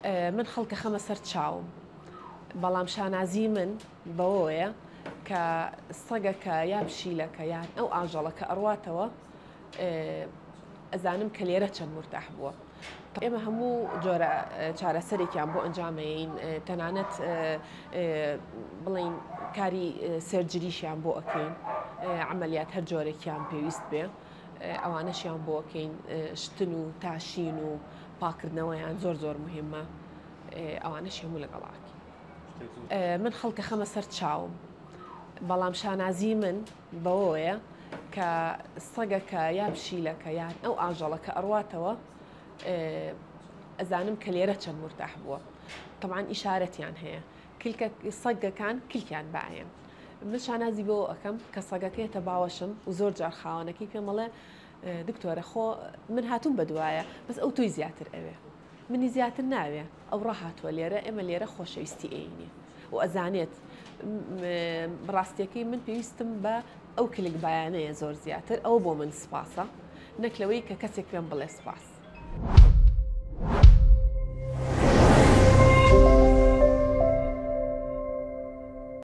من خەڵکە خەمە سەر چاوم بەڵام شانازی من بەوەیە کە سەگەکە یا پشیلەکە یان ئەو ئاژەڵە کە ئەڕواتەوە ئەزانم کە لێرە چەند مرتاح بووە. ئێمە هەموو جۆرە چارەسەرێکیان بۆ ئەنجامەین، تەنانەت بڵین کاری سەرجریشیان بۆ ئەەکەین، عملیات هەر جۆرێکیان پێویست بێ ئەوانەشیان بۆ ئەەکەین، شتن و تاشین و پاکردنەوەیان زۆر مهمە، ئەوانەش هەموو لەگەڵاکی. من خەڵکە خەمە سەر چاوم بەڵام شانازی من بەوەیە کە سەگەکە یا پشیلەکە یان ئەو ئاژەڵە کە ئەڕواتەوە ئەزانم کە لێرە چەند مرتاح بووە. طبعاً ئیشارەتیان هەیە، سەگەکان کلکیان باەن. من شانازی بۆ ئەەکەم کە سەگەکەیەتە باوەشم و زۆر جار خاوەنەکەی پێمەڵێ دکتۆرە خۆ من هاتوون بەدوایە بەس ئەو توی زیاتر ئەوێ منی زیاتر ناوێ ئەو ڕاهاتوە لێرە ئێمە لێرە خۆشەویستی ئەینی و ئەزانێت ڕاستیەکەی من پێویستم بە ئەو کلک بایانەیە زۆر زیاتر ئەو بۆ من سپاسە نەک لەوەی کە کەسێک پێم بڵێ سپاس.